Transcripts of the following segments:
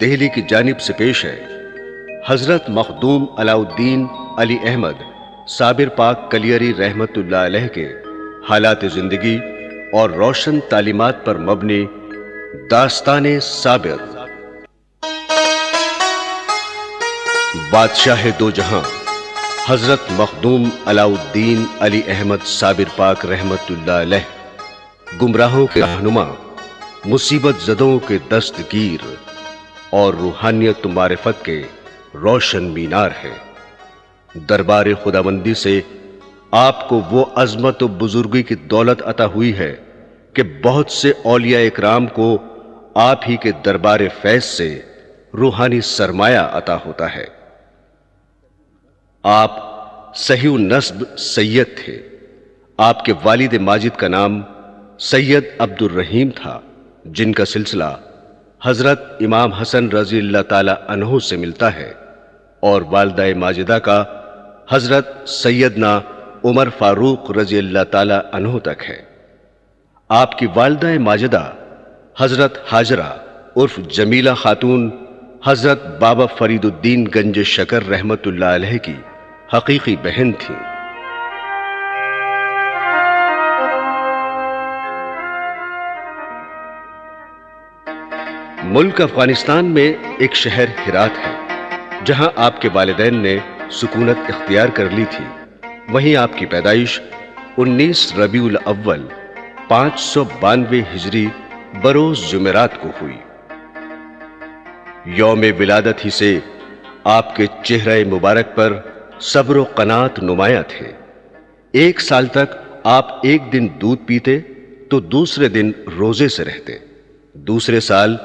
دہلی کی جانب سے پیش ہے حضرت مخدوم علاؤالدین علی احمد صابر پاک کلیری رحمت اللہ علیہ کے حالات زندگی اور روشن تعلیمات پر مبنی داستان صابر۔ بادشاہ دو جہاں حضرت مخدوم علاؤالدین علی احمد صابر پاک رحمت اللہ علیہ گمراہوں کے رہنما، مصیبت زدوں کے دستگیر اور روحانیت و معرفت کے روشن مینار ہیں۔ دربار خداوندی سے آپ کو وہ عظمت و بزرگی کی دولت عطا ہوئی ہے کہ بہت سے اولیاء اکرام کو آپ ہی کے دربار فیض سے روحانی سرمایہ عطا ہوتا ہے۔ آپ صحیح النسب سید تھے۔ آپ کے والد ماجد کا نام سید عبد الرحیم تھا، جن کا سلسلہ حضرت امام حسن رضی اللہ تعالی عنہ سے ملتا ہے، اور والدہ ماجدہ کا حضرت سیدنا عمر فاروق رضی اللہ تعالی عنہ تک ہے۔ آپ کی والدہ ماجدہ حضرت ہاجرہ عرف جمیلہ خاتون حضرت بابا فرید الدین گنج شکر رحمت اللہ علیہ کی حقیقی بہن تھیں۔ ملک افغانستان میں ایک شہر ہرات ہے جہاں آپ کے والدین نے سکونت اختیار کر لی تھی۔ وہیں آپ کی پیدائش 19 ربیع الاول 592 ہجری بروز جمعرات کو ہوئی۔ یوم ولادت ہی سے آپ کے چہرہ مبارک پر صبر و قناعت نمایاں تھے۔ 1 سال تک آپ ایک دن دودھ پیتے تو دوسرے دن روزے سے رہتے۔ دوسرے سال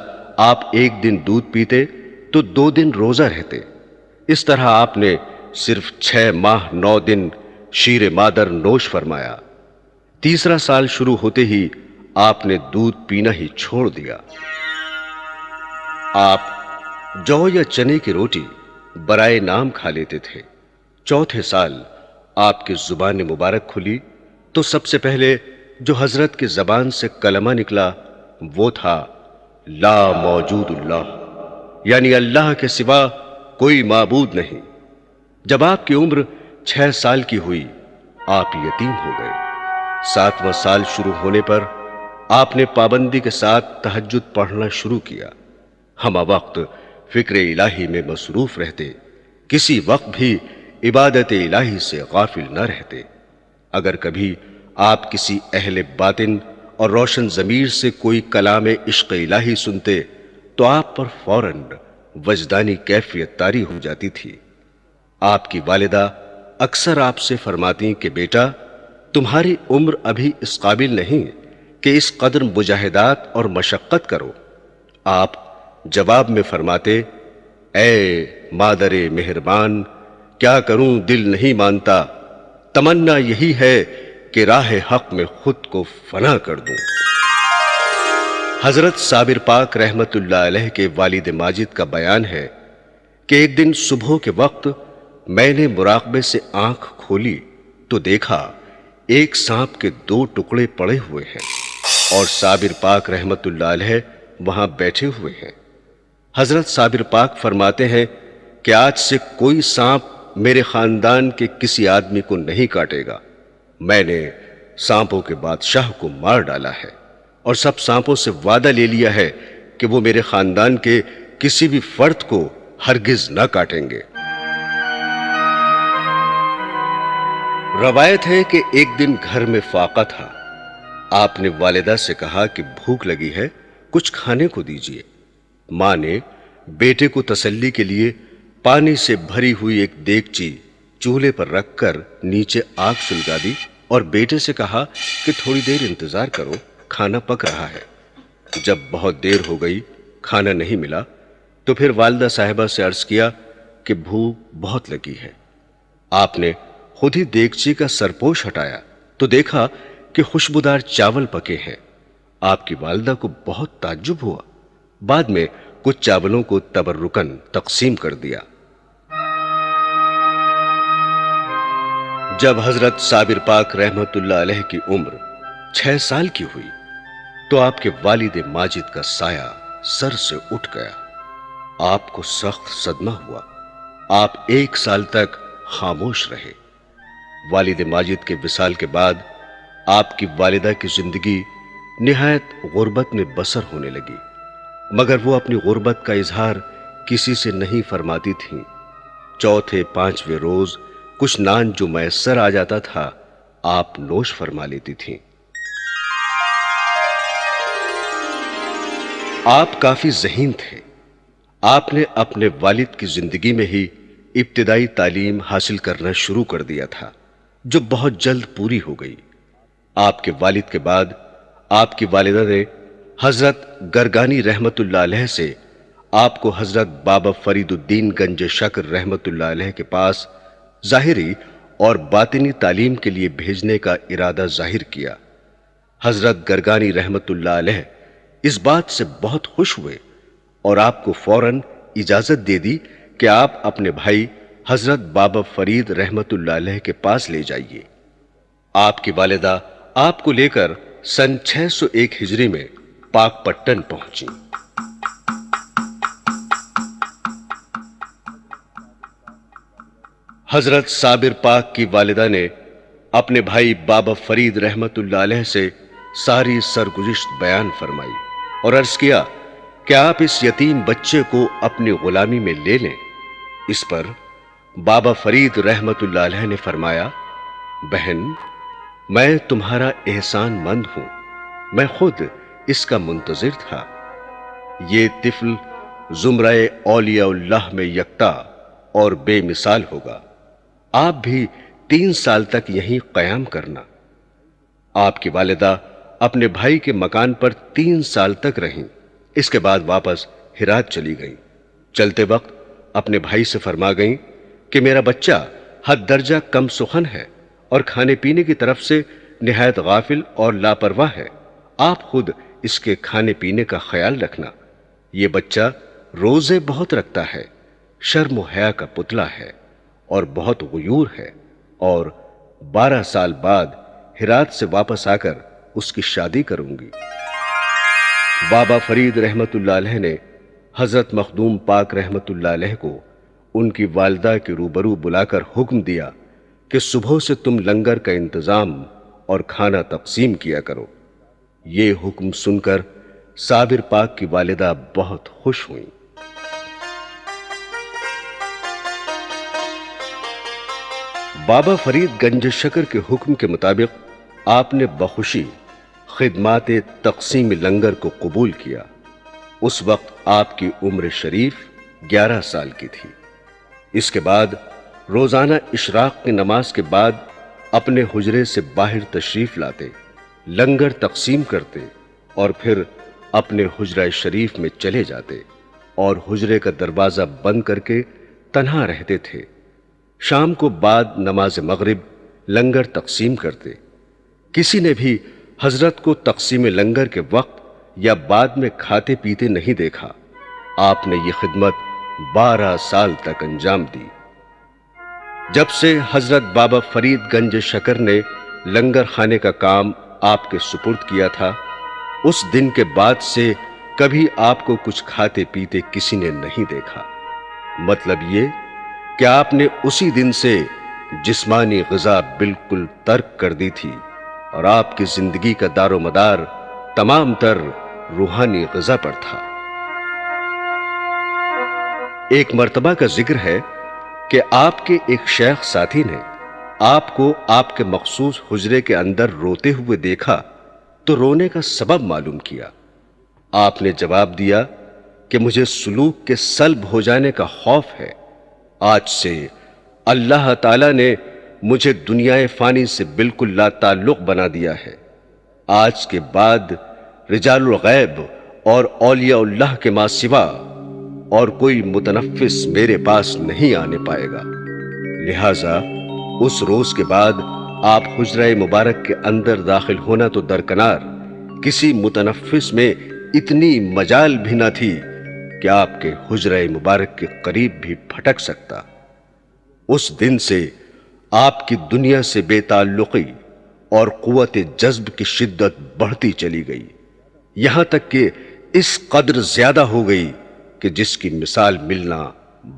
آپ ایک دن دودھ پیتے تو 2 دن روزہ رہتے۔ اس طرح آپ نے صرف 6 ماہ 9 دن شیر مادر نوش فرمایا۔ تیسرا سال شروع ہوتے ہی آپ نے دودھ پینا ہی چھوڑ دیا۔ آپ جو یا چنے کی روٹی برائے نام کھا لیتے تھے۔ چوتھے سال آپ کی زبان مبارک کھلی تو سب سے پہلے جو حضرت کی زبان سے کلمہ نکلا وہ تھا لا موجود اللہ، یعنی اللہ کے سوا کوئی معبود نہیں۔ جب آپ کی عمر 6 سال کی ہوئی آپ یتیم ہو گئے۔ 7واں سال شروع ہونے پر آپ نے پابندی کے ساتھ تہجد پڑھنا شروع کیا۔ ہمہ وقت فکر الہی میں مصروف رہتے، کسی وقت بھی عبادت الہی سے غافل نہ رہتے۔ اگر کبھی آپ کسی اہل باطن اور روشن ضمیر سے کوئی کلام عشق الہی سنتے تو آپ پر فوراً وجدانی کیفیت طاری ہو جاتی تھی۔ آپ کی والدہ اکثر آپ سے فرماتی کہ بیٹا، تمہاری عمر ابھی اس قابل نہیں کہ اس قدر مجاہدات اور مشقت کرو۔ آپ جواب میں فرماتے، اے مادر مہربان، کیا کروں دل نہیں مانتا، تمنا یہی ہے کہ راہ حق میں خود کو فنا کر دوں۔ حضرت صابر پاک رحمت اللہ علیہ کے والد ماجد کا بیان ہے کہ ایک دن صبح کے وقت میں نے مراقبے سے آنکھ کھولی تو دیکھا ایک سانپ کے 2 ٹکڑے پڑے ہوئے ہیں اور صابر پاک رحمت اللہ علیہ وہاں بیٹھے ہوئے ہیں۔ حضرت صابر پاک فرماتے ہیں کہ آج سے کوئی سانپ میرے خاندان کے کسی آدمی کو نہیں کاٹے گا۔ میں نے سانپوں کے بادشاہ کو مار ڈالا ہے اور سب سانپوں سے وعدہ لے لیا ہے کہ وہ میرے خاندان کے کسی بھی فرد کو ہرگز نہ کاٹیں گے۔ روایت ہے کہ ایک دن گھر میں فاقہ تھا۔ آپ نے والدہ سے کہا کہ بھوک لگی ہے، کچھ کھانے کو دیجیے۔ ماں نے بیٹے کو تسلی کے لیے پانی سے بھری ہوئی ایک دیگچی چولہے پر رکھ کر نیچے آگ سلگا دی اور بیٹے سے کہا کہ تھوڑی دیر انتظار کرو، کھانا پک رہا ہے۔ جب بہت دیر ہو گئی، کھانا نہیں ملا تو پھر والدہ صاحبہ سے عرض کیا کہ بھوک بہت لگی ہے۔ آپ نے خود ہی دیگچی کا سرپوش ہٹایا تو دیکھا کہ خوشبودار چاول پکے ہیں۔ آپ کی والدہ کو بہت تعجب ہوا۔ بعد میں کچھ چاولوں کو تبرکن تقسیم کر دیا۔ جب حضرت صابر پاک رحمت اللہ علیہ کی عمر 6 سال کی ہوئی تو آپ کے والد ماجد کا سایہ سر سے اٹھ گیا۔ آپ کو سخت صدمہ ہوا۔ آپ 1 سال تک خاموش رہے۔ والد ماجد کے وصال کے بعد آپ کی والدہ کی زندگی نہایت غربت میں بسر ہونے لگی، مگر وہ اپنی غربت کا اظہار کسی سے نہیں فرماتی تھیں۔ چوتھے 5ویں روز کچھ نان جو میسر آ جاتا تھا آپ نوش فرما لیتی تھیں۔ آپ کافی ذہین تھے۔ آپ نے اپنے والد کی زندگی میں ہی ابتدائی تعلیم حاصل کرنا شروع کر دیا تھا، جو بہت جلد پوری ہو گئی۔ آپ کے والد کے بعد آپ کی والدہ نے حضرت گرگانی رحمت اللہ علیہ سے آپ کو حضرت بابا فرید الدین گنج شکر رحمت اللہ علیہ کے پاس ظاہری اور باطنی تعلیم کے لیے بھیجنے کا ارادہ ظاہر کیا۔ حضرت گرگانی رحمت اللہ علیہ اس بات سے بہت خوش ہوئے اور آپ کو فوراً اجازت دے دی کہ آپ اپنے بھائی حضرت بابا فرید رحمت اللہ علیہ کے پاس لے جائیے۔ آپ کی والدہ آپ کو لے کر سن 601 ہجری میں پاک پٹن پہنچی۔ حضرت صابر پاک کی والدہ نے اپنے بھائی بابا فرید رحمت اللہ علیہ سے ساری سرگزشت بیان فرمائی اور عرض کیا کہ آپ اس یتیم بچے کو اپنی غلامی میں لے لیں۔ اس پر بابا فرید رحمت اللہ علیہ نے فرمایا، بہن، میں تمہارا احسان مند ہوں، میں خود اس کا منتظر تھا۔ یہ طفل زمرہ اولیاء اللہ میں یکتا اور بے مثال ہوگا۔ آپ بھی 3 سال تک یہیں قیام کرنا۔ آپ کی والدہ اپنے بھائی کے مکان پر 3 سال تک رہیں، اس کے بعد واپس ہرات چلی گئیں۔ چلتے وقت اپنے بھائی سے فرما گئیں کہ میرا بچہ حد درجہ کم سخن ہے اور کھانے پینے کی طرف سے نہایت غافل اور لاپرواہ ہے۔ آپ خود اس کے کھانے پینے کا خیال رکھنا۔ یہ بچہ روزے بہت رکھتا ہے، شرم و حیا کا پتلا ہے اور بہت غیور ہے، اور 12 سال بعد ہرات سے واپس آ کر اس کی شادی کروں گی۔ بابا فرید رحمت اللہ علیہ نے حضرت مخدوم پاک رحمت اللہ علیہ کو ان کی والدہ کے روبرو بلا کر حکم دیا کہ صبح سے تم لنگر کا انتظام اور کھانا تقسیم کیا کرو۔ یہ حکم سن کر صابر پاک کی والدہ بہت خوش ہوئیں۔ بابا فرید گنج شکر کے حکم کے مطابق آپ نے بخوشی خدمات تقسیم لنگر کو قبول کیا۔ اس وقت آپ کی عمر شریف 11 سال کی تھی۔ اس کے بعد روزانہ اشراق کی نماز کے بعد اپنے حجرے سے باہر تشریف لاتے، لنگر تقسیم کرتے اور پھر اپنے حجرہ شریف میں چلے جاتے اور حجرے کا دروازہ بند کر کے تنہا رہتے تھے۔ شام کو بعد نماز مغرب لنگر تقسیم کرتے۔ کسی نے بھی حضرت کو تقسیم لنگر کے وقت یا بعد میں کھاتے پیتے نہیں دیکھا۔ آپ نے یہ خدمت 12 سال تک انجام دی۔ جب سے حضرت بابا فرید گنج شکر نے لنگر خانے کا کام آپ کے سپرد کیا تھا، اس دن کے بعد سے کبھی آپ کو کچھ کھاتے پیتے کسی نے نہیں دیکھا۔ مطلب یہ کہ آپ نے اسی دن سے جسمانی غذا بالکل ترک کر دی تھی اور آپ کی زندگی کا دار و مدار تمام تر روحانی غذا پر تھا۔ ایک مرتبہ کا ذکر ہے کہ آپ کے ایک شیخ ساتھی نے آپ کو آپ کے مخصوص حجرے کے اندر روتے ہوئے دیکھا تو رونے کا سبب معلوم کیا۔ آپ نے جواب دیا کہ مجھے سلوک کے سلب ہو جانے کا خوف ہے۔ آج سے اللہ تعالیٰ نے مجھے دنیا فانی سے بالکل لا تعلق بنا دیا ہے۔ آج کے بعد رجال الغیب اور اولیاء اللہ کے ماں سوا اور کوئی متنفس میرے پاس نہیں آنے پائے گا۔ لہذا اس روز کے بعد آپ حجرہ مبارک کے اندر داخل ہونا تو درکنار، کسی متنفس میں اتنی مجال بھی نہ تھی کہ آپ کے حجرہ مبارک کے قریب بھی پھٹک سکتا۔ اس دن سے آپ کی دنیا سے بے تعلقی اور قوت جذب کی شدت بڑھتی چلی گئی، یہاں تک کہ اس قدر زیادہ ہو گئی کہ جس کی مثال ملنا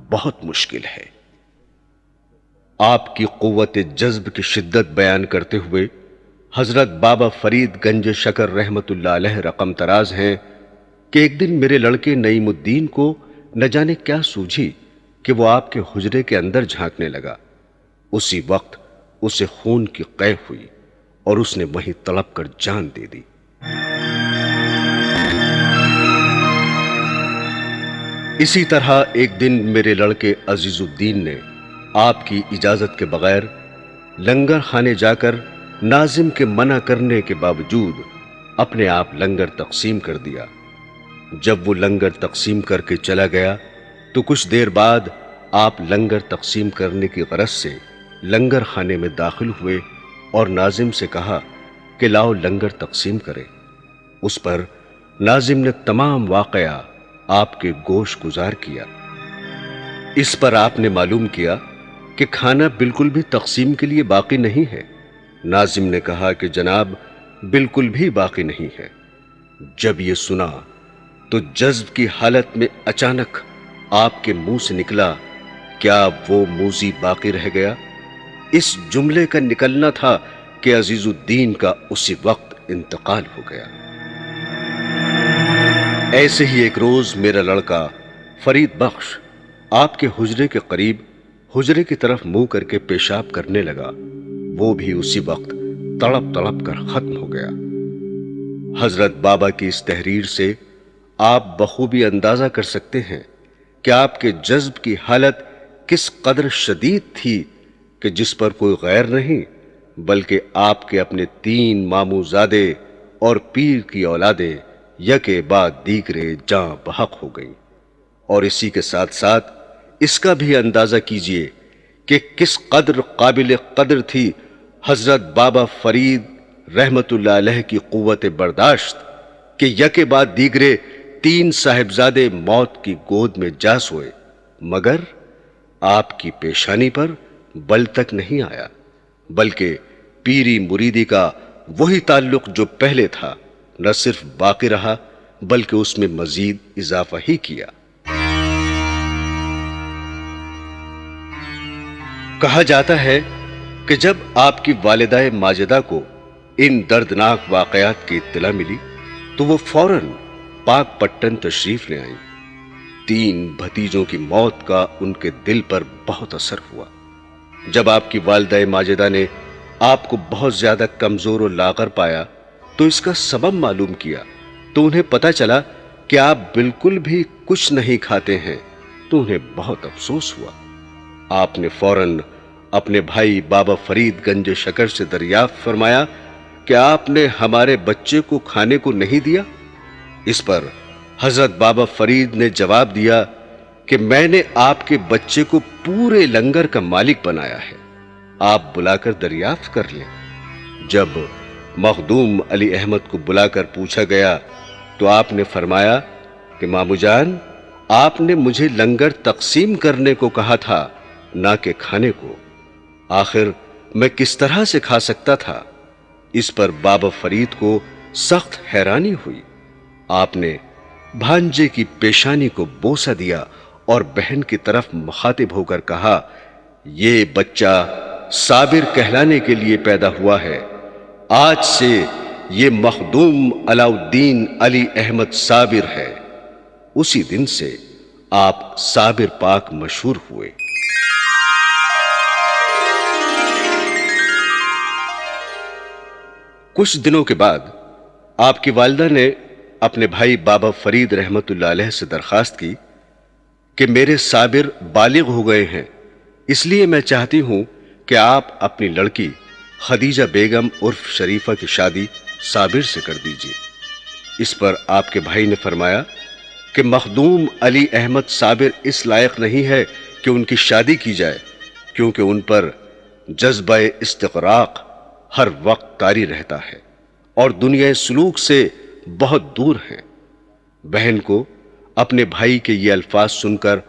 بہت مشکل ہے۔ آپ کی قوت جذب کی شدت بیان کرتے ہوئے حضرت بابا فرید گنج شکر رحمت اللہ علیہ رقم تراز ہیں کہ ایک دن میرے لڑکے نعیم الدین کو نہ جانے کیا سوجھی کہ وہ آپ کے حجرے کے اندر جھانکنے لگا۔ اسی وقت اسے خون کی قے ہوئی اور اس نے وہیں تڑپ کر جان دے دی۔ اسی طرح ایک دن میرے لڑکے عزیز الدین نے آپ کی اجازت کے بغیر لنگر خانے جا کر ناظم کے منع کرنے کے باوجود اپنے آپ لنگر تقسیم کر دیا۔ جب وہ لنگر تقسیم کر کے چلا گیا تو کچھ دیر بعد آپ لنگر تقسیم کرنے کی غرض سے لنگر خانے میں داخل ہوئے اور ناظم سے کہا کہ لاؤ لنگر تقسیم کرے۔ اس پر ناظم نے تمام واقعہ آپ کے گوش گزار کیا۔ اس پر آپ نے معلوم کیا کہ کھانا بالکل بھی تقسیم کے لیے باقی نہیں ہے۔ ناظم نے کہا کہ جناب بالکل بھی باقی نہیں ہے۔ جب یہ سنا تو جذب کی حالت میں اچانک آپ کے منہ سے نکلا، کیا وہ موذی باقی رہ گیا؟ اس جملے کا نکلنا تھا کہ عزیز الدین کا اسی وقت انتقال ہو گیا۔ ایسے ہی ایک روز میرا لڑکا فرید بخش آپ کے حجرے کے قریب حجرے کی طرف منہ کر کے پیشاب کرنے لگا۔ وہ بھی اسی وقت تڑپ تڑپ کر ختم ہو گیا۔ حضرت بابا کی اس تحریر سے آپ بخوبی اندازہ کر سکتے ہیں کہ آپ کے جذب کی حالت کس قدر شدید تھی کہ جس پر کوئی غیر نہیں بلکہ آپ کے اپنے 3 ماموں زادے اور پیر کی اولادیں یکے بعد دیگرے جاں بحق ہو گئیں۔ اور اسی کے ساتھ ساتھ اس کا بھی اندازہ کیجئے کہ کس قدر قابل قدر تھی حضرت بابا فرید رحمت اللہ علیہ کی قوت برداشت کہ یکے بعد دیگرے 3 صاحبزادے موت کی گود میں جا سوئے، مگر آپ کی پیشانی پر بل تک نہیں آیا، بلکہ پیری مریدی کا وہی تعلق جو پہلے تھا نہ صرف باقی رہا بلکہ اس میں مزید اضافہ ہی کیا۔ کہا جاتا ہے کہ جب آپ کی والدہ ماجدہ کو ان دردناک واقعات کی اطلاع ملی تو وہ فوراً پاک پٹن تشریف لے آئیں۔ 3 بھتیجوں کی موت کا ان کے دل پر بہت اثر ہوا۔ جب آپ کی والدہ ماجدہ نے آپ کو بہت زیادہ کمزور و لاغر پایا تو اس کا سبب معلوم کیا تو انہیں پتہ چلا کہ آپ بالکل بھی کچھ نہیں کھاتے ہیں، تو انہیں بہت افسوس ہوا۔ آپ نے فوراً اپنے بھائی بابا فرید گنج شکر سے دریافت فرمایا کہ آپ نے ہمارے بچے کو کھانے کو نہیں دیا؟ اس پر حضرت بابا فرید نے جواب دیا کہ میں نے آپ کے بچے کو پورے لنگر کا مالک بنایا ہے، آپ بلا کر دریافت کر لیں۔ جب مخدوم علی احمد کو بلا کر پوچھا گیا تو آپ نے فرمایا کہ مامو جان، آپ نے مجھے لنگر تقسیم کرنے کو کہا تھا نہ کہ کھانے کو، آخر میں کس طرح سے کھا سکتا تھا؟ اس پر بابا فرید کو سخت حیرانی ہوئی۔ آپ نے بھانجے کی پیشانی کو بوسہ دیا اور بہن کی طرف مخاطب ہو کر کہا، یہ بچہ صابر کہلانے کے لیے پیدا ہوا ہے، آج سے یہ مخدوم علاء الدین علی احمد صابر ہے۔ اسی دن سے آپ صابر پاک مشہور ہوئے۔ کچھ دنوں کے بعد آپ کی والدہ نے اپنے بھائی بابا فرید رحمت اللہ علیہ سے درخواست کی کہ میرے صابر بالغ ہو گئے ہیں، اس لیے میں چاہتی ہوں کہ آپ اپنی لڑکی خدیجہ بیگم عرف شریفہ کی شادی صابر سے کر دیجیے۔ اس پر آپ کے بھائی نے فرمایا کہ مخدوم علی احمد صابر اس لائق نہیں ہے کہ ان کی شادی کی جائے، کیونکہ ان پر جذبہ استغراق ہر وقت طاری رہتا ہے اور دنیا سلوک سے بہت دور ہیں۔ بہن کو اپنے بھائی کے یہ الفاظ سن کر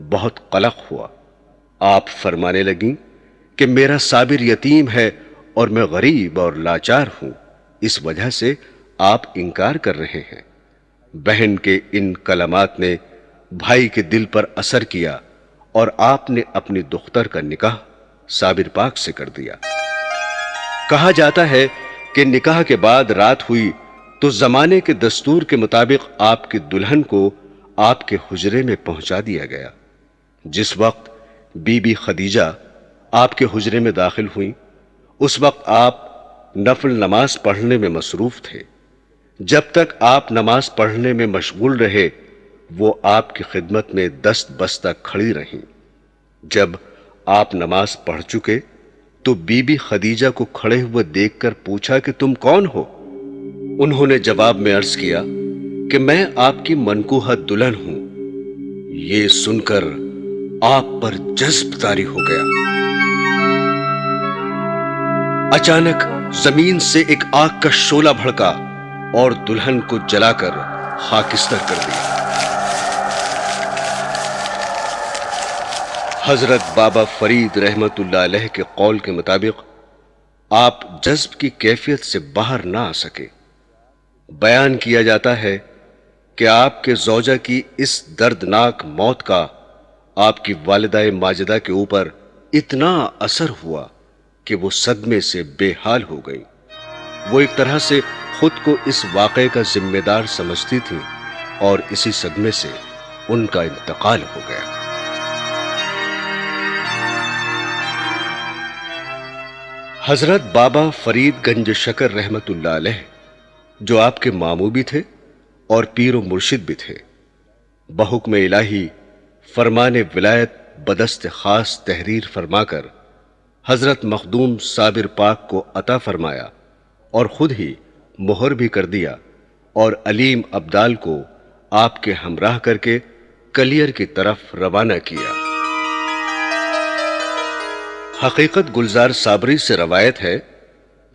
بہت قلق ہوا۔ آپ فرمانے لگیں کہ میرا صابر یتیم ہے اور میں غریب اور لاچار ہوں، اس وجہ سے آپ انکار کر رہے ہیں۔ بہن کے ان کلمات نے بھائی کے دل پر اثر کیا اور آپ نے اپنی دختر کا نکاح صابر پاک سے کر دیا۔ کہا جاتا ہے کہ نکاح کے بعد رات ہوئی تو زمانے کے دستور کے مطابق آپ کی دلہن کو آپ کے حجرے میں پہنچا دیا گیا۔ جس وقت بی بی خدیجہ آپ کے حجرے میں داخل ہوئیں، اس وقت آپ نفل نماز پڑھنے میں مصروف تھے۔ جب تک آپ نماز پڑھنے میں مشغول رہے، وہ آپ کی خدمت میں دست بستہ کھڑی رہیں۔ جب آپ نماز پڑھ چکے تو بی بی خدیجہ کو کھڑے ہوئے دیکھ کر پوچھا کہ تم کون ہو؟ انہوں نے جواب میں عرض کیا کہ میں آپ کی منکوحہ دلہن ہوں۔ یہ سن کر آپ پر جذب طاری ہو گیا۔ اچانک زمین سے ایک آگ کا شعلہ بھڑکا اور دلہن کو جلا کر خاکستر کر دیا۔ حضرت بابا فرید رحمت اللہ علیہ کے قول کے مطابق آپ جذب کی کیفیت سے باہر نہ آ سکے۔ بیان کیا جاتا ہے کہ آپ کے زوجہ کی اس دردناک موت کا آپ کی والدہ ماجدہ کے اوپر اتنا اثر ہوا کہ وہ صدمے سے بے حال ہو گئیں۔ وہ ایک طرح سے خود کو اس واقعے کا ذمہ دار سمجھتی تھیں اور اسی صدمے سے ان کا انتقال ہو گیا۔ حضرت بابا فرید گنج شکر رحمت اللہ علیہ، جو آپ کے ماموں بھی تھے اور پیر و مرشد بھی تھے، بحکم الہی فرمان ولایت بدست خاص تحریر فرما کر حضرت مخدوم صابر پاک کو عطا فرمایا اور خود ہی مہر بھی کر دیا، اور علیم ابدال کو آپ کے ہمراہ کر کے کلیر کی طرف روانہ کیا۔ حقیقت گلزار صابری سے روایت ہے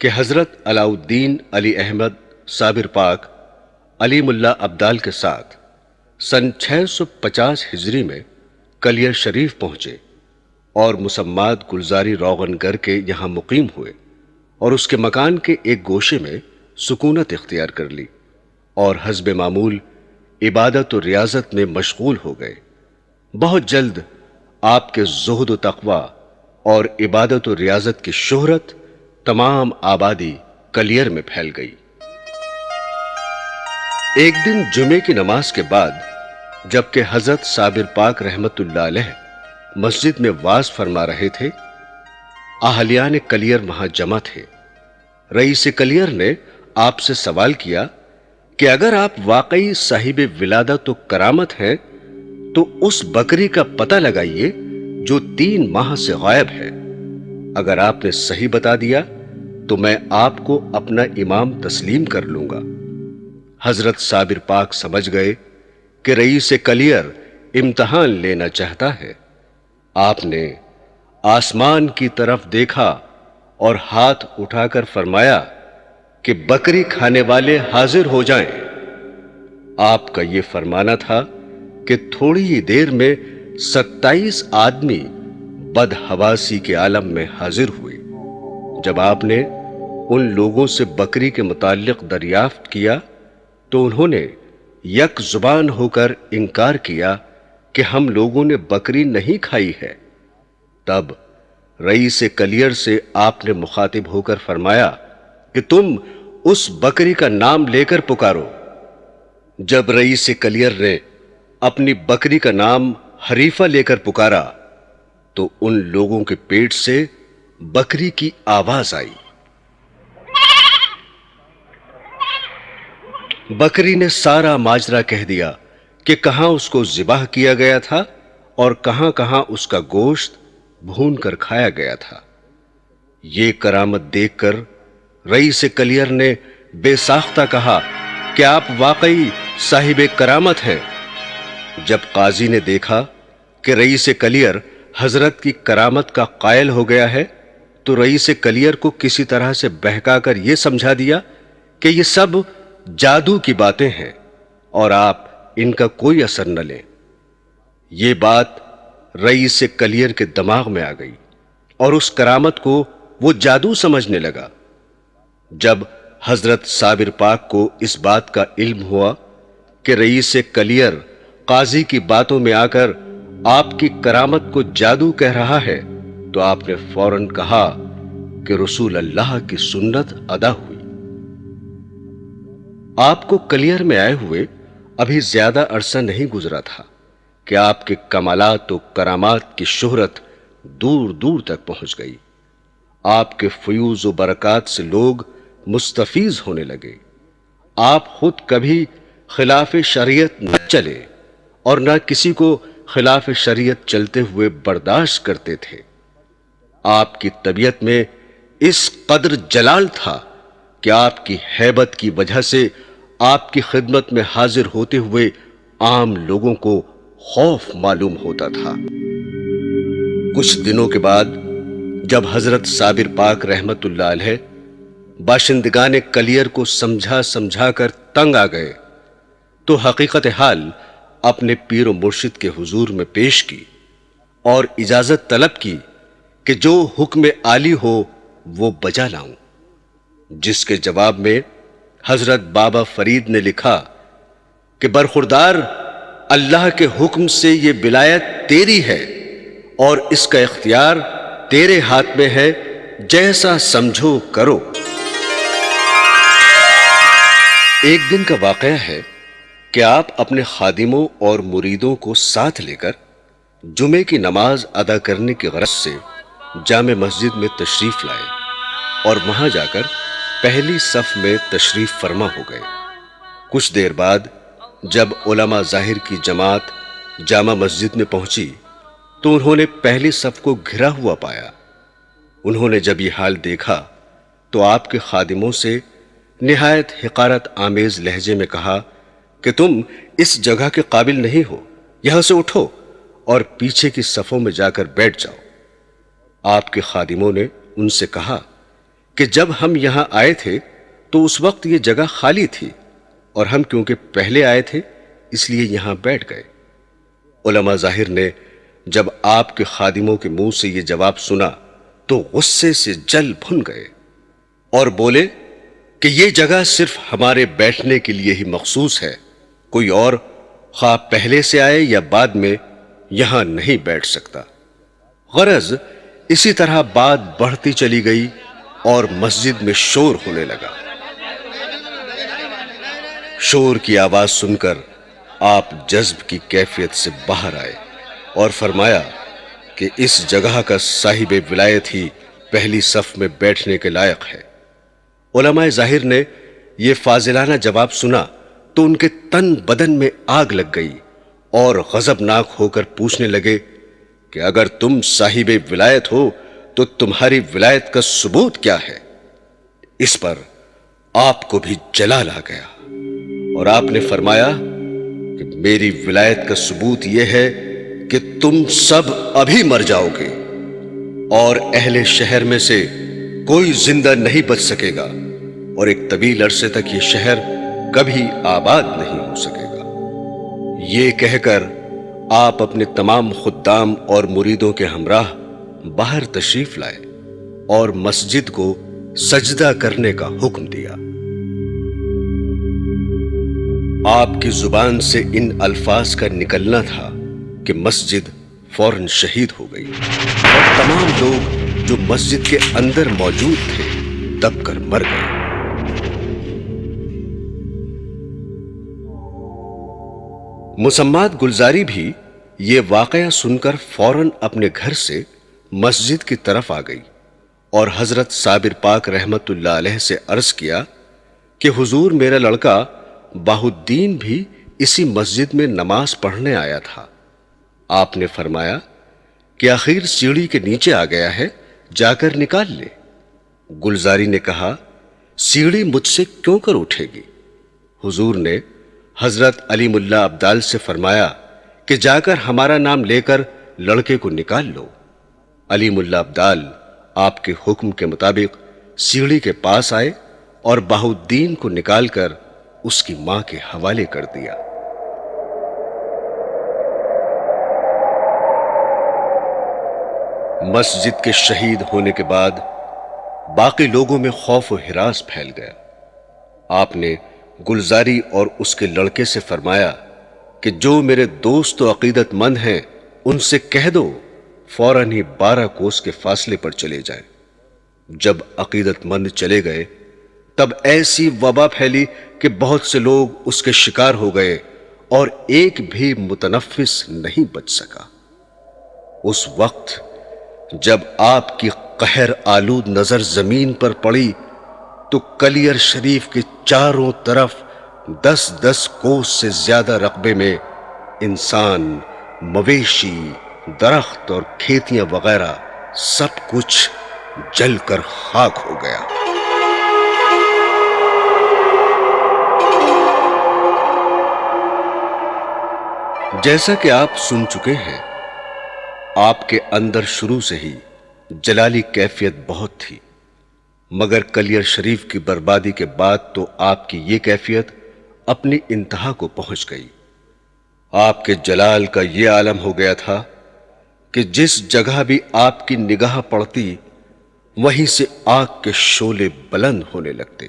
کہ حضرت علاء الدین علی احمد صابر پاک علیم اللہ ابدال کے ساتھ سن 650 ہجری میں کلیر شریف پہنچے اور مسمات گلزاری روغن گر کے یہاں مقیم ہوئے اور اس کے مکان کے ایک گوشے میں سکونت اختیار کر لی اور حسب معمول عبادت و ریاضت میں مشغول ہو گئے۔ بہت جلد آپ کے زہد و تقوی اور عبادت و ریاضت کی شہرت تمام آبادی کلیر میں پھیل گئی۔ ایک دن جمعے کی نماز کے بعد جبکہ حضرت صابر پاک رحمت اللہ علیہ مسجد میں واز فرما رہے تھے، اہلیان کلیر وہاں جمع تھے۔ رئیس کلیر نے آپ سے سوال کیا کہ اگر آپ واقعی صاحب ولادت و کرامت ہیں تو اس بکری کا پتہ لگائیے جو 3 ماہ سے غائب ہے۔ اگر آپ نے صحیح بتا دیا تو میں آپ کو اپنا امام تسلیم کر لوں گا۔ حضرت صابر پاک سمجھ گئے کہ رئیس کلیر امتحان لینا چاہتا ہے۔ آپ نے آسمان کی طرف دیکھا اور ہاتھ اٹھا کر فرمایا کہ بکری کھانے والے حاضر ہو جائیں۔ آپ کا یہ فرمانا تھا کہ تھوڑی ہی دیر میں 27 آدمی بدحواسی کے عالم میں حاضر ہوئے۔ جب آپ نے ان لوگوں سے بکری کے متعلق دریافت کیا تو انہوں نے یک زبان ہو کر انکار کیا کہ ہم لوگوں نے بکری نہیں کھائی ہے۔ تب رئیس کلیر سے آپ نے مخاطب ہو کر فرمایا کہ تم اس بکری کا نام لے کر پکارو۔ جب رئیس کلیر نے اپنی بکری کا نام حریفہ لے کر پکارا تو ان لوگوں کے پیٹ سے بکری کی آواز آئی۔ بکری نے سارا ماجرا کہہ دیا کہ کہاں اس کو ذبح کیا گیا تھا اور کہاں کہاں اس کا گوشت بھون کر کھایا گیا تھا۔ یہ کرامت دیکھ کر رئیس کلیر نے بے ساختہ کہا کہ آپ واقعی صاحب کرامت ہیں۔ جب قاضی نے دیکھا کہ رئیس کلیر حضرت کی کرامت کا قائل ہو گیا ہے تو رئیس کلیر کو کسی طرح سے بہکا کر یہ سمجھا دیا کہ یہ سب جادو کی باتیں ہیں اور آپ ان کا کوئی اثر نہ لیں۔ یہ بات رئیس کلیر کے دماغ میں آ گئی اور اس کرامت کو وہ جادو سمجھنے لگا۔ جب حضرت صابر پاک کو اس بات کا علم ہوا کہ رئیس کلیر قاضی کی باتوں میں آ کر آپ کی کرامت کو جادو کہہ رہا ہے تو آپ نے فوراً کہا کہ رسول اللہ کی سنت ادا ہوئی۔ آپ کو کلیر میں آئے ہوئے ابھی زیادہ عرصہ نہیں گزرا تھا کہ آپ کے کمالات و کرامات کی شہرت دور دور تک پہنچ گئی۔ آپ کے فیوز و برکات سے لوگ مستفیض ہونے لگے۔ آپ خود کبھی خلاف شریعت نہ چلے اور نہ کسی کو خلاف شریعت چلتے ہوئے برداشت کرتے تھے۔ آپ کی طبیعت میں اس قدر جلال تھا کہ آپ کی ہیبت کی وجہ سے آپ کی خدمت میں حاضر ہوتے ہوئے عام لوگوں کو خوف معلوم ہوتا تھا۔ کچھ دنوں کے بعد جب حضرت صابر پاک رحمت اللہ علیہ باشندگان کلیر کو سمجھا سمجھا کر تنگ آ گئے تو حقیقت حال اپنے پیر و مرشد کے حضور میں پیش کی اور اجازت طلب کی کہ جو حکم عالی ہو وہ بجا لاؤں، جس کے جواب میں حضرت بابا فرید نے لکھا کہ برخوردار، اللہ کے حکم سے یہ ولایت تیری ہے اور اس کا اختیار تیرے ہاتھ میں ہے، جیسا سمجھو کرو۔ ایک دن کا واقعہ ہے کہ آپ اپنے خادموں اور مریدوں کو ساتھ لے کر جمعے کی نماز ادا کرنے کی غرض سے جامع مسجد میں تشریف لائے اور وہاں جا کر پہلی صف میں تشریف فرما ہو گئے۔ کچھ دیر بعد جب علماء ظاہر کی جماعت جامع مسجد میں پہنچی تو انہوں نے پہلی صف کو گھرا ہوا پایا۔ انہوں نے جب یہ حال دیکھا تو آپ کے خادموں سے نہایت حقارت آمیز لہجے میں کہا کہ تم اس جگہ کے قابل نہیں ہو، یہاں سے اٹھو اور پیچھے کی صفوں میں جا کر بیٹھ جاؤ۔ آپ کے خادموں نے ان سے کہا کہ جب ہم یہاں آئے تھے تو اس وقت یہ جگہ خالی تھی اور ہم کیونکہ پہلے آئے تھے اس لیے یہاں بیٹھ گئے۔ علماء ظاہر نے جب آپ کے خادموں کے منہ سے یہ جواب سنا تو غصے سے جل بھن گئے اور بولے کہ یہ جگہ صرف ہمارے بیٹھنے کے لیے ہی مخصوص ہے، کوئی اور خواہ پہلے سے آئے یا بعد میں یہاں نہیں بیٹھ سکتا۔ غرض اسی طرح بات بڑھتی چلی گئی اور مسجد میں شور ہونے لگا۔ شور کی آواز سن کر آپ جذب کی کیفیت سے باہر آئے اور فرمایا کہ اس جگہ کا صاحب ولایت ہی پہلی صف میں بیٹھنے کے لائق ہے۔ علماء ظاہر نے یہ فاضلانہ جواب سنا تو ان کے تن بدن میں آگ لگ گئی اور غضبناک ہو کر پوچھنے لگے کہ اگر تم صاحب ولایت ہو تو تمہاری ولایت کا ثبوت کیا ہے؟ اس پر آپ کو بھی جلال آ گیا اور آپ نے فرمایا کہ میری ولایت کا ثبوت یہ ہے کہ تم سب ابھی مر جاؤ گے اور اہل شہر میں سے کوئی زندہ نہیں بچ سکے گا اور ایک طویل عرصے تک یہ شہر کبھی آباد نہیں ہو سکے گا۔ یہ کہہ کر آپ اپنے تمام خدام اور مریدوں کے ہمراہ باہر تشریف لائے اور مسجد کو سجدہ کرنے کا حکم دیا۔ آپ کی زبان سے ان الفاظ کا نکلنا تھا کہ مسجد فوراً شہید ہو گئی اور تمام لوگ جو مسجد کے اندر موجود تھے دب کر مر گئے۔ مسمات گلزاری بھی یہ واقعہ سن کر فوراً اپنے گھر سے مسجد کی طرف آ گئی اور حضرت صابر پاک رحمت اللہ علیہ سے عرض کیا کہ حضور، میرا لڑکا باہ الدین بھی اسی مسجد میں نماز پڑھنے آیا تھا۔ آپ نے فرمایا کہ آخر سیڑھی کے نیچے آ گیا ہے، جا کر نکال لے۔ گلزاری نے کہا، سیڑھی مجھ سے کیوں کر اٹھے گی؟ حضور نے حضرت علیم اللہ ابدال سے فرمایا کہ جا کر ہمارا نام لے کر لڑکے کو نکال لو۔ علیم اللہ ابدال آپ کے حکم کے مطابق سیڑھی کے پاس آئے اور باہ الدین کو نکال کر اس کی ماں کے حوالے کر دیا۔ مسجد کے شہید ہونے کے بعد باقی لوگوں میں خوف و ہراس پھیل گیا۔ آپ نے گلزاری اور اس کے لڑکے سے فرمایا کہ جو میرے دوست و عقیدت مند ہیں ان سے کہہ دو فوراً ہی 12 کوس کے فاصلے پر چلے جائیں۔ جب عقیدت مند چلے گئے تب ایسی وبا پھیلی کہ بہت سے لوگ اس کے شکار ہو گئے اور ایک بھی متنفس نہیں بچ سکا۔ اس وقت جب آپ کی قہر آلود نظر زمین پر پڑی تو کلیر شریف کے چاروں طرف 10-10 کوس سے زیادہ رقبے میں انسان، مویشی، درخت اور کھیتیاں وغیرہ سب کچھ جل کر خاک ہو گیا۔ جیسا کہ آپ سن چکے ہیں، آپ کے اندر شروع سے ہی جلالی کیفیت بہت تھی، مگر کلیر شریف کی بربادی کے بعد تو آپ کی یہ کیفیت اپنی انتہا کو پہنچ گئی۔ آپ کے جلال کا یہ عالم ہو گیا تھا کہ جس جگہ بھی آپ کی نگاہ پڑتی وہیں سے آگ کے شعلے بلند ہونے لگتے۔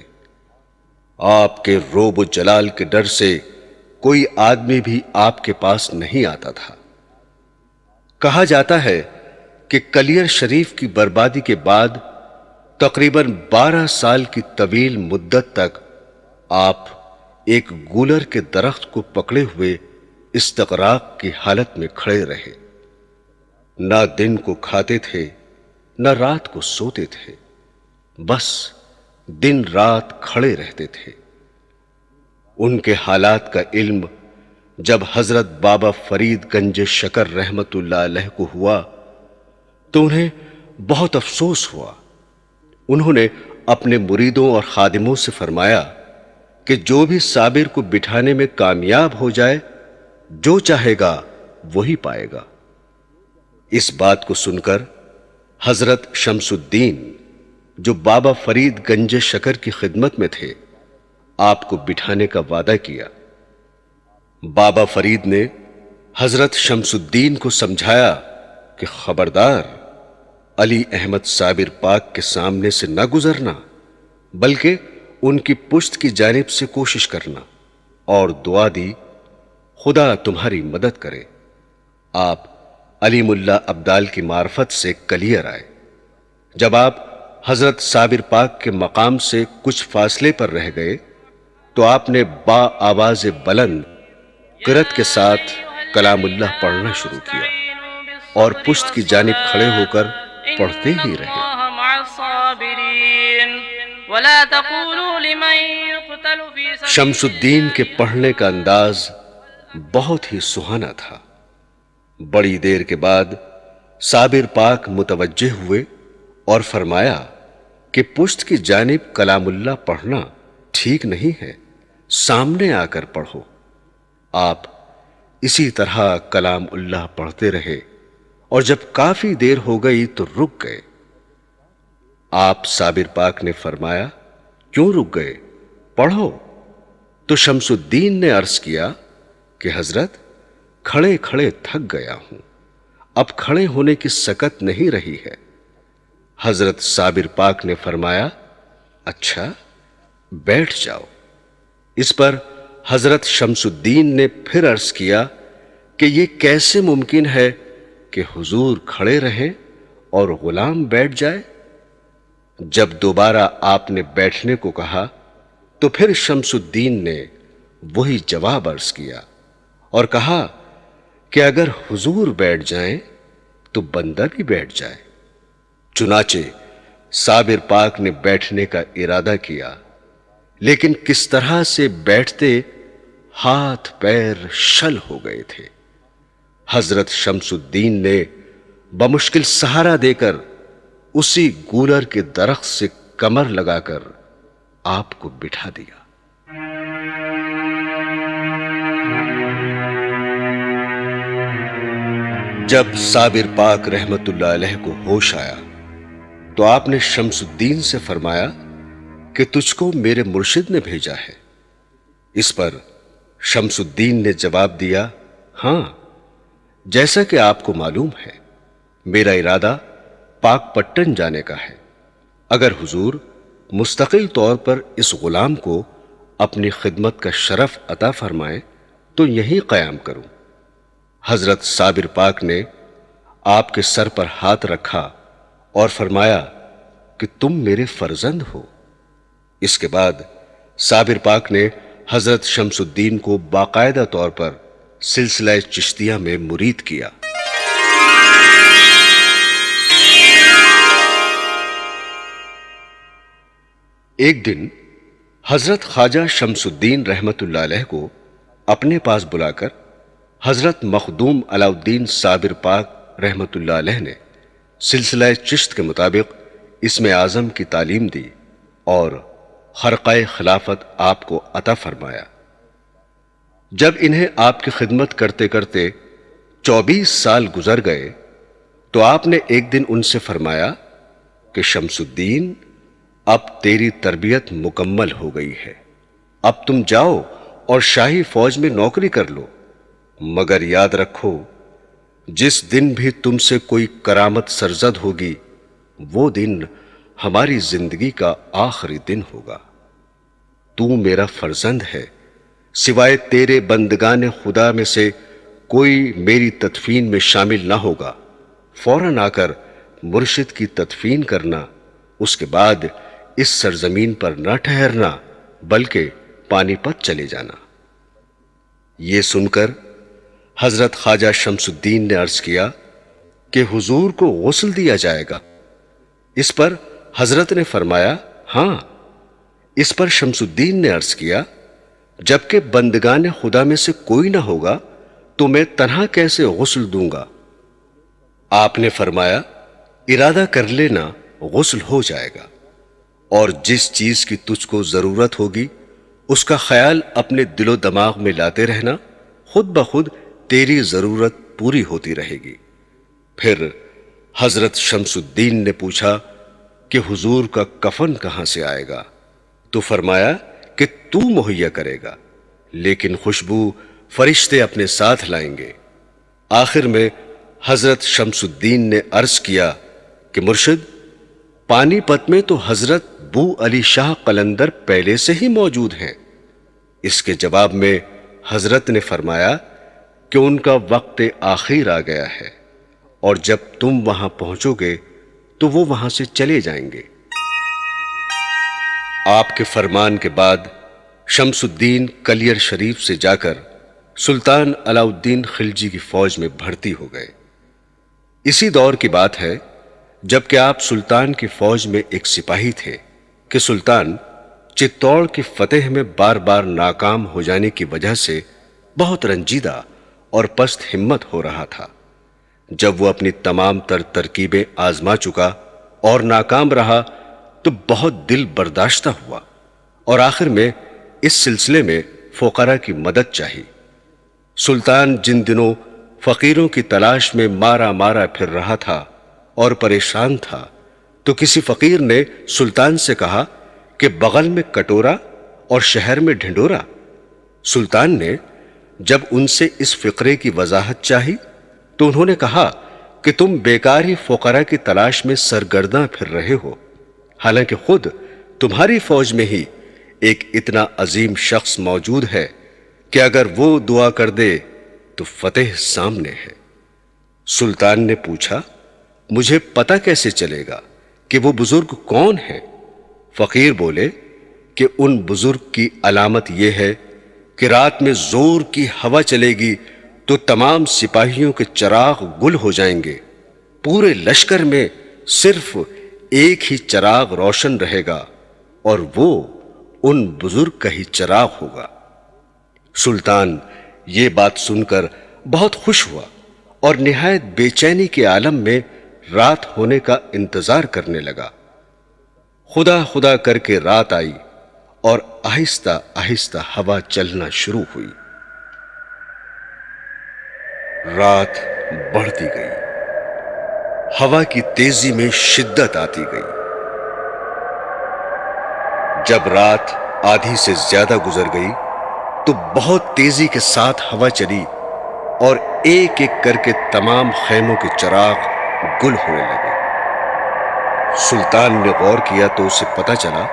آپ کے روب و جلال کے ڈر سے کوئی آدمی بھی آپ کے پاس نہیں آتا تھا۔ کہا جاتا ہے کہ کلیر شریف کی بربادی کے بعد تقریباً 12 سال کی طویل مدت تک آپ ایک گولر کے درخت کو پکڑے ہوئے استغراق کی حالت میں کھڑے رہے۔ نہ دن کو کھاتے تھے نہ رات کو سوتے تھے، بس دن رات کھڑے رہتے تھے۔ ان کے حالات کا علم جب حضرت بابا فرید گنج شکر رحمت اللہ علیہ کو ہوا تو انہیں بہت افسوس ہوا۔ انہوں نے اپنے مریدوں اور خادموں سے فرمایا کہ جو بھی صابر کو بٹھانے میں کامیاب ہو جائے، جو چاہے گا وہی پائے گا۔ اس بات کو سن کر حضرت شمس الدین جو بابا فرید گنج شکر کی خدمت میں تھے، آپ کو بٹھانے کا وعدہ کیا۔ بابا فرید نے حضرت شمس الدین کو سمجھایا کہ خبردار، علی احمد صابر پاک کے سامنے سے نہ گزرنا، بلکہ ان کی پشت کی جانب سے کوشش کرنا، اور دعا دی خدا تمہاری مدد کرے۔ آپ علیم اللہ ابدال کی معرفت سے کلیر آئے۔ جب آپ حضرت صابر پاک کے مقام سے کچھ فاصلے پر رہ گئے تو آپ نے با آواز بلند قرأت کے ساتھ کلام اللہ پڑھنا شروع کیا اور پشت کی جانب کھڑے ہو کر پڑھتے ہی رہے۔ شمس الدین کے پڑھنے کا انداز بہت ہی سہانا تھا۔ بڑی دیر کے بعد صابر پاک متوجہ ہوئے اور فرمایا کہ پشت کی جانب کلام اللہ پڑھنا ٹھیک نہیں ہے، سامنے آ کر پڑھو۔ آپ اسی طرح کلام اللہ پڑھتے رہے اور جب کافی دیر ہو گئی تو رک گئے۔ آپ صابر پاک نے فرمایا کیوں رک گئے؟ پڑھو۔ تو شمس الدین نے عرض کیا کہ حضرت کھڑے کھڑے تھک گیا ہوں، اب کھڑے ہونے کی سکت نہیں رہی ہے۔ حضرت صابر پاک نے فرمایا اچھا بیٹھ جاؤ۔ اس پر حضرت شمس الدین نے پھر عرض کیا کہ یہ کیسے ممکن ہے کہ حضور کھڑے رہیں اور غلام بیٹھ جائے؟ جب دوبارہ آپ نے بیٹھنے کو کہا تو پھر شمس الدین نے وہی جواب عرض کیا اور کہا کہ اگر حضور بیٹھ جائیں تو بندہ بھی بیٹھ جائے۔ چنانچہ صابر پاک نے بیٹھنے کا ارادہ کیا، لیکن کس طرح سے بیٹھتے ہاتھ پیر شل ہو گئے تھے۔ حضرت شمس الدین نے بمشکل سہارا دے کر اسی گولر کے درخت سے کمر لگا کر آپ کو بٹھا دیا۔ جب صابر پاک رحمت اللہ علیہ کو ہوش آیا تو آپ نے شمس الدین سے فرمایا کہ تجھ کو میرے مرشد نے بھیجا ہے۔ اس پر شمس الدین نے جواب دیا ہاں، جیسا کہ آپ کو معلوم ہے میرا ارادہ پاک پٹن جانے کا ہے۔ اگر حضور مستقل طور پر اس غلام کو اپنی خدمت کا شرف عطا فرمائے تو یہیں قیام کروں۔ حضرت صابر پاک نے آپ کے سر پر ہاتھ رکھا اور فرمایا کہ تم میرے فرزند ہو۔ اس کے بعد صابر پاک نے حضرت شمس الدین کو باقاعدہ طور پر سلسلہ چشتیہ میں مرید کیا۔ ایک دن حضرت خواجہ شمس الدین رحمت اللہ علیہ کو اپنے پاس بلا کر حضرت مخدوم علاء الدین صابر پاک رحمت اللہ علیہ نے سلسلہ چشت کے مطابق اسم اعظم کی تعلیم دی اور خرقہ خلافت آپ کو عطا فرمایا۔ جب انہیں آپ کی خدمت کرتے کرتے 24 سال گزر گئے تو آپ نے ایک دن ان سے فرمایا کہ شمس الدین، اب تیری تربیت مکمل ہو گئی ہے، اب تم جاؤ اور شاہی فوج میں نوکری کر لو، مگر یاد رکھو جس دن بھی تم سے کوئی کرامت سرزد ہوگی وہ دن ہماری زندگی کا آخری دن ہوگا۔ تو میرا فرزند ہے، سوائے تیرے بندگان خدا میں سے کوئی میری تدفین میں شامل نہ ہوگا، فوراً آ کر مرشد کی تدفین کرنا، اس کے بعد اس سرزمین پر نہ ٹھہرنا بلکہ پانی پت چلے جانا۔ یہ سن کر حضرت خواجہ شمس الدین نے عرض کیا کہ حضور کو غسل دیا جائے گا۔ اس پر حضرت نے فرمایا ہاں۔ اس پر شمس الدین نے عرض کیا جبکہ بندگان خدا میں سے کوئی نہ ہوگا تو میں تنہا کیسے غسل دوں گا؟ آپ نے فرمایا ارادہ کر لینا، غسل ہو جائے گا، اور جس چیز کی تجھ کو ضرورت ہوگی اس کا خیال اپنے دل و دماغ میں لاتے رہنا، خود بخود تیری ضرورت پوری ہوتی رہے گی۔ پھر حضرت شمس الدین نے پوچھا کہ حضور کا کفن کہاں سے آئے گا؟ تو فرمایا کہ تو مہیا کرے گا، لیکن خوشبو فرشتے اپنے ساتھ لائیں گے۔ آخر میں حضرت شمس الدین نے عرض کیا کہ مرشد، پانی پت میں تو حضرت بو علی شاہ قلندر پہلے سے ہی موجود ہیں۔ اس کے جواب میں حضرت نے فرمایا کہ ان کا وقت آخر آ گیا ہے، اور جب تم وہاں پہنچو گے تو وہ وہاں سے چلے جائیں گے۔ آپ کے فرمان کے بعد شمس الدین کلیر شریف سے جا کر سلطان علاء الدین خلجی کی فوج میں بھرتی ہو گئے۔ اسی دور کی بات ہے جبکہ آپ سلطان کی فوج میں ایک سپاہی تھے کہ سلطان چتوڑ کی فتح میں بار بار ناکام ہو جانے کی وجہ سے بہت رنجیدہ اور پست ہمت ہو رہا تھا۔ جب وہ اپنی تمام تر ترکیبیں آزما چکا اور ناکام رہا تو بہت دل برداشتہ ہوا، اور آخر میں اس سلسلے میں فقراء کی مدد چاہی۔ سلطان جن دنوں فقیروں کی تلاش میں مارا مارا پھر رہا تھا اور پریشان تھا تو کسی فقیر نے سلطان سے کہا کہ بغل میں کٹورا اور شہر میں ڈھنڈورا۔ سلطان نے جب ان سے اس فقرے کی وضاحت چاہی تو انہوں نے کہا کہ تم بیکار ہی فقراء کی تلاش میں سرگرداں پھر رہے ہو، حالانکہ خود تمہاری فوج میں ہی ایک اتنا عظیم شخص موجود ہے کہ اگر وہ دعا کر دے تو فتح سامنے ہے۔ سلطان نے پوچھا مجھے پتہ کیسے چلے گا کہ وہ بزرگ کون ہے؟ فقیر بولے کہ ان بزرگ کی علامت یہ ہے کہ رات میں زور کی ہوا چلے گی تو تمام سپاہیوں کے چراغ گل ہو جائیں گے، پورے لشکر میں صرف ایک ہی چراغ روشن رہے گا اور وہ ان بزرگ کا ہی چراغ ہوگا۔ سلطان یہ بات سن کر بہت خوش ہوا اور نہایت بے چینی کے عالم میں رات ہونے کا انتظار کرنے لگا۔ خدا خدا کر کے رات آئی اور آہستہ آہستہ ہوا چلنا شروع ہوئی۔ رات بڑھتی گئی، ہوا کی تیزی میں شدت آتی گئی۔ جب رات آدھی سے زیادہ گزر گئی تو بہت تیزی کے ساتھ ہوا چلی اور ایک ایک کر کے تمام خیموں کے چراغ گل ہونے لگے۔ سلطان نے غور کیا تو اسے پتہ چلا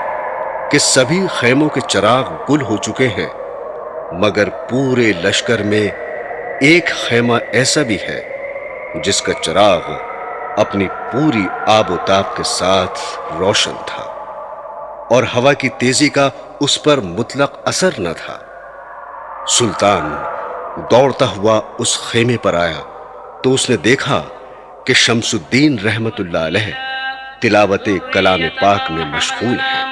کہ سبھی خیموں کے چراغ گل ہو چکے ہیں، مگر پورے لشکر میں ایک خیمہ ایسا بھی ہے جس کا چراغ اپنی پوری آب و تاب کے ساتھ روشن تھا، اور ہوا کی تیزی کا اس پر مطلق اثر نہ تھا۔ سلطان دوڑتا ہوا اس خیمے پر آیا تو اس نے دیکھا کہ شمس الدین رحمت اللہ علیہ تلاوت کلام پاک میں مشغول ہے۔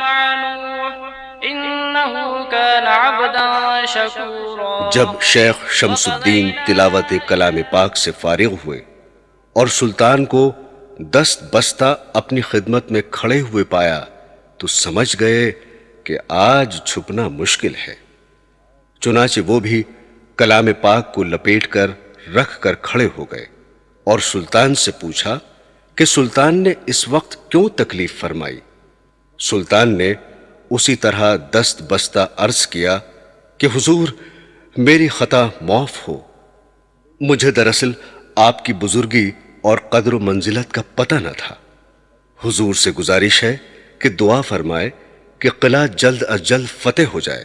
جب شیخ شمس الدین تلاوت کلام پاک سے فارغ ہوئے اور سلطان کو دست بستہ اپنی خدمت میں کھڑے ہوئے پایا تو سمجھ گئے کہ آج چھپنا مشکل ہے۔ چنانچہ وہ بھی کلام پاک کو لپیٹ کر رکھ کر کھڑے ہو گئے اور سلطان سے پوچھا کہ سلطان نے اس وقت کیوں تکلیف فرمائی؟ سلطان نے اسی طرح دست بستہ عرض کیا کہ حضور میری خطا معاف ہو، مجھے دراصل آپ کی بزرگی اور قدر و منزلت کا پتہ نہ تھا۔ حضور سے گزارش ہے کہ دعا فرمائے کہ قلعہ جلد از جلد فتح ہو جائے،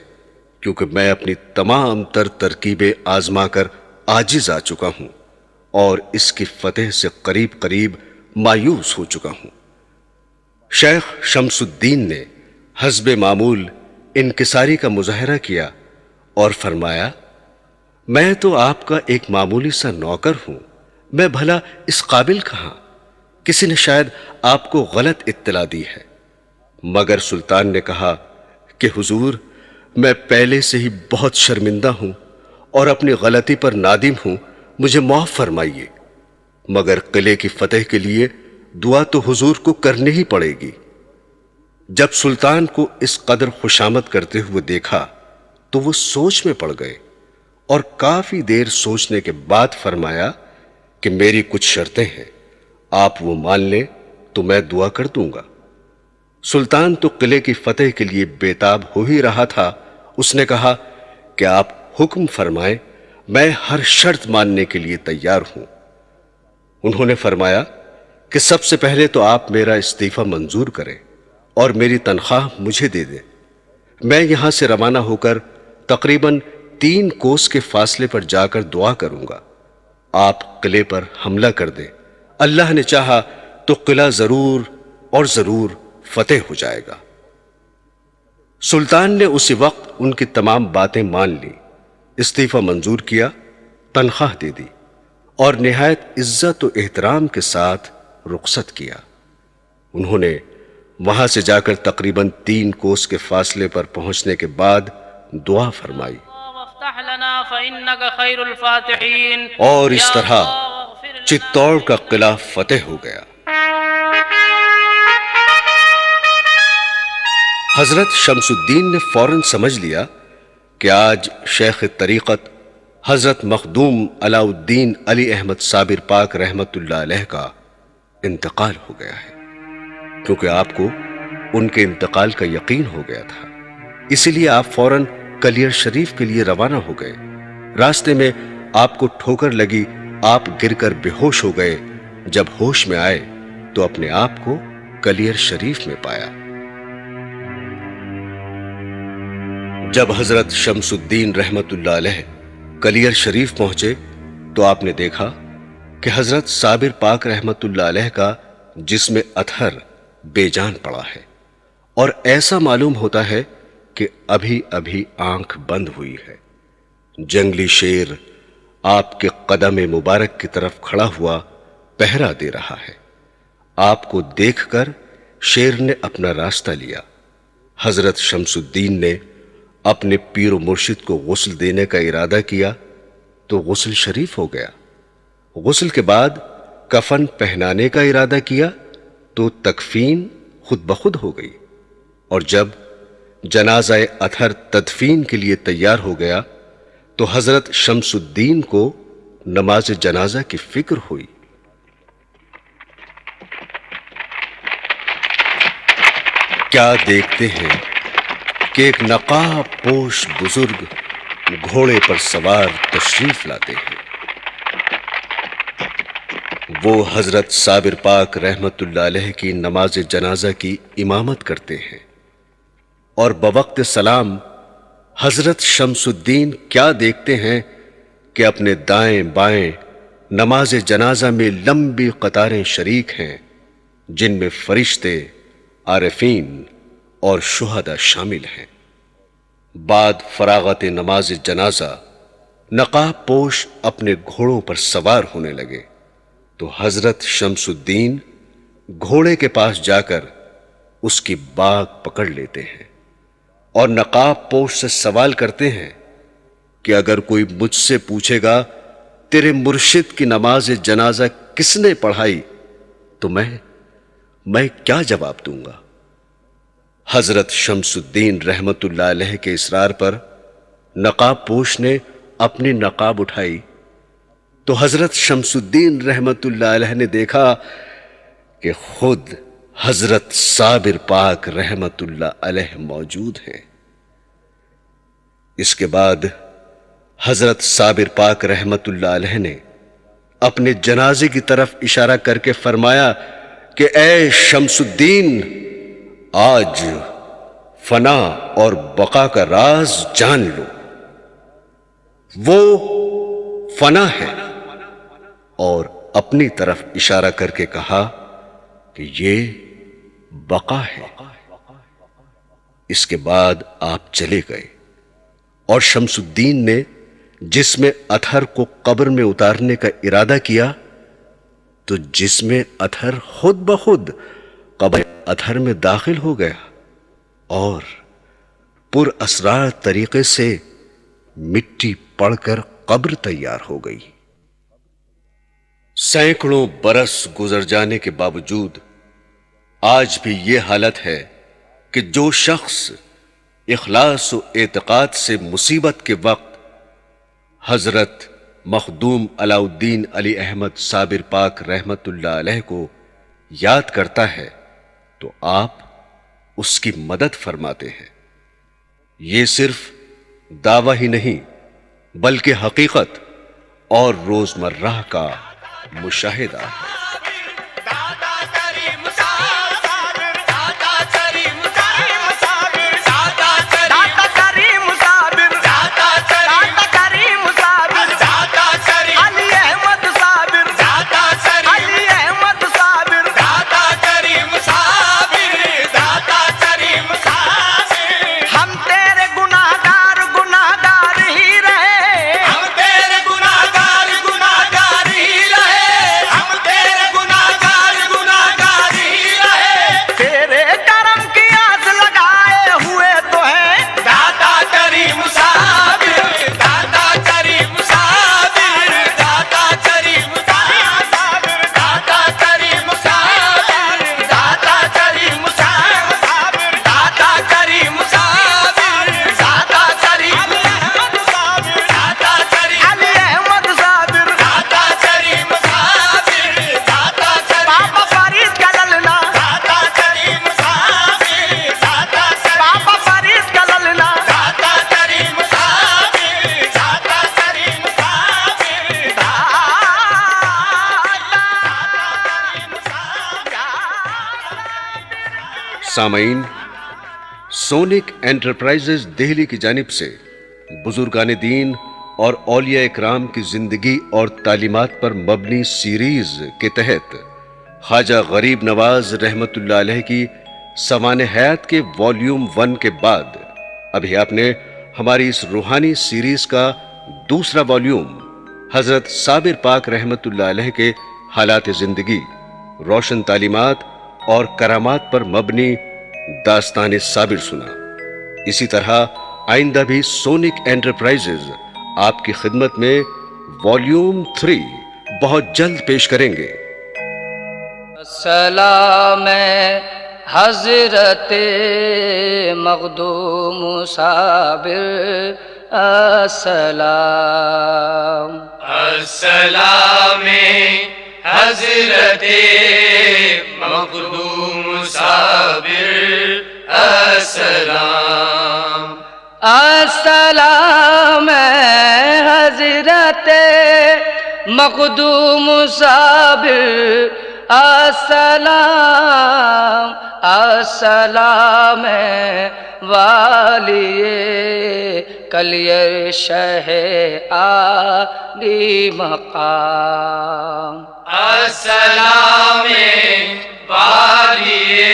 کیونکہ میں اپنی تمام تر ترکیبیں آزما کر عاجز آ چکا ہوں اور اس کی فتح سے قریب قریب مایوس ہو چکا ہوں۔ شیخ شمس الدین نے حسب معمول انکساری کا مظاہرہ کیا اور فرمایا، میں تو آپ کا ایک معمولی سا نوکر ہوں، میں بھلا اس قابل کہاں، کسی نے شاید آپ کو غلط اطلاع دی ہے۔ مگر سلطان نے کہا کہ حضور میں پہلے سے ہی بہت شرمندہ ہوں اور اپنی غلطی پر نادم ہوں، مجھے معاف فرمائیے، مگر قلعے کی فتح کے لیے دعا تو حضور کو کرنی ہی پڑے گی۔ جب سلطان کو اس قدر خوشامد کرتے ہوئے دیکھا تو وہ سوچ میں پڑ گئے اور کافی دیر سوچنے کے بعد فرمایا کہ میری کچھ شرطیں ہیں، آپ وہ مان لیں تو میں دعا کر دوں گا۔ سلطان تو قلعے کی فتح کے لیے بےتاب ہو ہی رہا تھا، اس نے کہا کہ آپ حکم فرمائیں، میں ہر شرط ماننے کے لیے تیار ہوں۔ انہوں نے فرمایا کہ سب سے پہلے تو آپ میرا استعفیٰ منظور کریں اور میری تنخواہ مجھے دے دیں، میں یہاں سے روانہ ہو کر تقریباً 3 کوس کے فاصلے پر جا کر دعا کروں گا، آپ قلعے پر حملہ کر دیں، اللہ نے چاہا تو قلعہ ضرور اور ضرور فتح ہو جائے گا۔ سلطان نے اسی وقت ان کی تمام باتیں مان لی، استعفیٰ منظور کیا، تنخواہ دے دی اور نہایت عزت و احترام کے ساتھ رخصت کیا۔ انہوں نے وہاں سے جا کر تقریباً 3 کوس کے فاصلے پر پہنچنے کے بعد دعا فرمائی اور اس طرح چتور کا قلعہ فتح ہو گیا۔ حضرت شمس الدین نے فوراً سمجھ لیا کہ آج شیخ طریقت حضرت مخدوم علاء الدین علی احمد صابر پاک رحمت اللہ علیہ کا انتقال ہو گیا ہے، کیونکہ آپ کو ان کے انتقال کا یقین ہو گیا تھا، اسی لیے آپ فوراً کلیر شریف کے لیے روانہ ہو گئے۔ راستے میں آپ کو ٹھوکر لگی، آپ گر کر بے ہوش ہو گئے، جب ہوش میں آئے تو اپنے آپ کو کلیر شریف میں پایا۔ جب حضرت شمس الدین رحمت اللہ علیہ کلیر شریف پہنچے تو آپ نے دیکھا کہ حضرت صابر پاک رحمت اللہ علیہ کا جسم اطہر بے جان پڑا ہے، اور ایسا معلوم ہوتا ہے کہ ابھی ابھی آنکھ بند ہوئی ہے۔ جنگلی شیر آپ کے قدم مبارک کی طرف کھڑا ہوا پہرا دے رہا ہے۔ آپ کو دیکھ کر شیر نے اپنا راستہ لیا۔ حضرت شمس الدین نے اپنے پیر و مرشد کو غسل دینے کا ارادہ کیا تو غسل شریف ہو گیا۔ غسل کے بعد کفن پہنانے کا ارادہ کیا تو تکفین خود بخود ہو گئی، اور جب جنازہ اطہر تدفین کے لیے تیار ہو گیا تو حضرت شمس الدین کو نماز جنازہ کی فکر ہوئی۔ کیا دیکھتے ہیں کہ ایک نقاب پوش بزرگ گھوڑے پر سوار تشریف لاتے ہیں۔ وہ حضرت صابر پاک رحمت اللہ علیہ کی نماز جنازہ کی امامت کرتے ہیں۔ اور بوقت سلام حضرت شمس الدین کیا دیکھتے ہیں کہ اپنے دائیں بائیں نماز جنازہ میں لمبی قطاریں شریک ہیں، جن میں فرشتے، عارفین اور شہداء شامل ہیں۔ بعد فراغت نماز جنازہ نقاب پوش اپنے گھوڑوں پر سوار ہونے لگے تو حضرت شمس الدین گھوڑے کے پاس جا کر اس کی باگ پکڑ لیتے ہیں اور نقاب پوش سے سوال کرتے ہیں کہ اگر کوئی مجھ سے پوچھے گا تیرے مرشد کی نماز جنازہ کس نے پڑھائی تو میں کیا جواب دوں گا؟ حضرت شمس الدین رحمت اللہ علیہ کے اصرار پر نقاب پوش نے اپنی نقاب اٹھائی تو حضرت شمس الدین رحمت اللہ علیہ نے دیکھا کہ خود حضرت صابر پاک رحمت اللہ علیہ موجود ہیں۔ اس کے بعد حضرت صابر پاک رحمت اللہ علیہ نے اپنے جنازے کی طرف اشارہ کر کے فرمایا کہ اے شمس الدین، آج فنا اور بقا کا راز جان لو۔ وہ فنا ہے، اور اپنی طرف اشارہ کر کے کہا کہ یہ بقا ہے۔ اس کے بعد آپ چلے گئے اور شمس الدین نے جسم اطہر کو قبر میں اتارنے کا ارادہ کیا تو جسم اطہر خود بخود قبر اطہر میں داخل ہو گیا اور پر اسرار طریقے سے مٹی پڑ کر قبر تیار ہو گئی۔ سینکڑوں برس گزر جانے کے باوجود آج بھی یہ حالت ہے کہ جو شخص اخلاص و اعتقاد سے مصیبت کے وقت حضرت مخدوم علاء الدین علی احمد صابر پاک رحمت اللہ علیہ کو یاد کرتا ہے تو آپ اس کی مدد فرماتے ہیں۔ یہ صرف دعویٰ ہی نہیں بلکہ حقیقت اور روزمرہ کا مشاہدہ ہے۔ سامعین، سونک انٹرپرائزز دہلی کی جانب سے بزرگان دین اور اولیاء اکرام کی زندگی اور تعلیمات پر مبنی سیریز کے تحت خواجہ غریب نواز رحمت اللہ علیہ کی سوانح حیات کے والیوم 1 کے بعد ابھی آپ نے ہماری اس روحانی سیریز کا دوسرا والیوم حضرت صابر پاک رحمت اللہ علیہ کے حالات زندگی، روشن تعلیمات اور کرامات پر مبنی داستان صابر سنا۔ اسی طرح آئندہ بھی سونک انٹرپرائزز آپ کی خدمت میں والیوم 3 بہت جلد پیش کریں گے۔ السلام حضرت مخدوم صابر، السلام السلام حضرت مخدوم صابر، السلام السلام حضرت مخدوم صابر، السلام السلام والیے کلیر شہ عالی مقام السلام والیے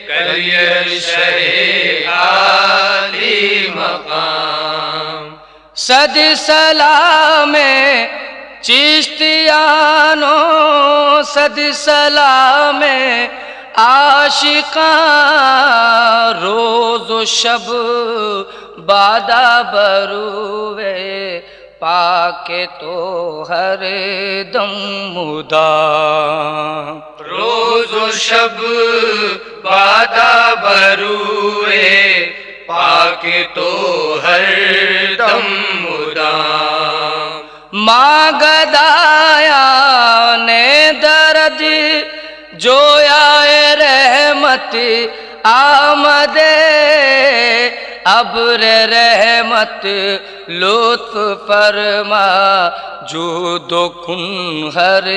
کلیر شہ عالی مقام صد سلام چشتیانوں صد سلام عاشقاں روز و شب بادہ بروے پاک تو ہر دم مدام روز و شب بادہ بروئے پاک تو ہر دم مدام ماں گدایا نے درد جویا رحمت آمدے ابر رحمت لطف فرما جود و کن ہر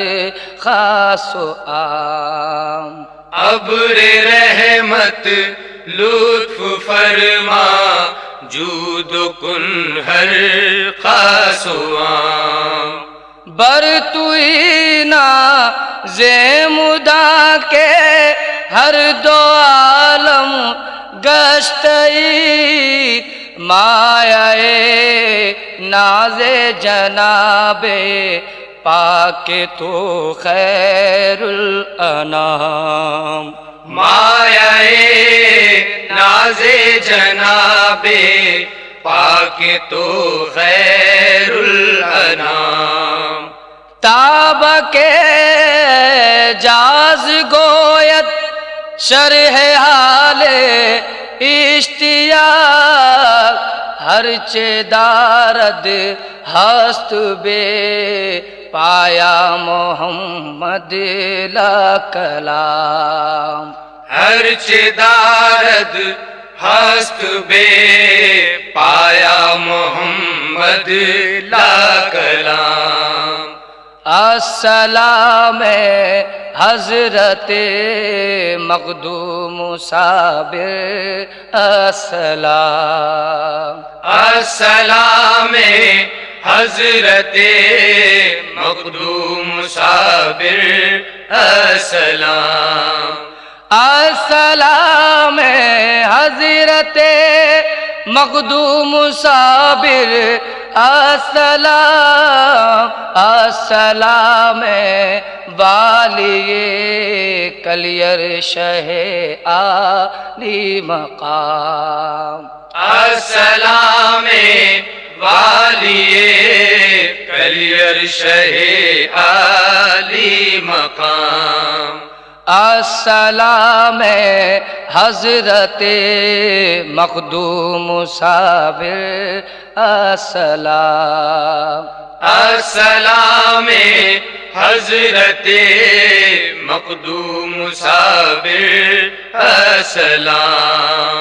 خاص و عام ابر رحمت لطف فرما جود کن ہر خاص و عام برتوینا زیمدا کے ہر دو عالم گشتئی مایہ ناز جناب پاک تو خیر الانام مایہ ناز جناب پاک تو خیر الانام تاب کے جاز گویت شرح حال اشتیاق ہر چے دارد ہست بے پایا محمد لا کلام ہر چدارد ہست بے پایا محمد لا کلام السلام حضرت مخدوم صابر السلام السلام حضرت مخدوم صابر السلام السلام حضرت مخدوم صابر السلام السلام والیے کلیر شہ عالی مقام السلام والیے کلیر شہ عالی مقام السلام حضرت مخدوم صابر السلام السلام حضرت مخدوم صابر السلام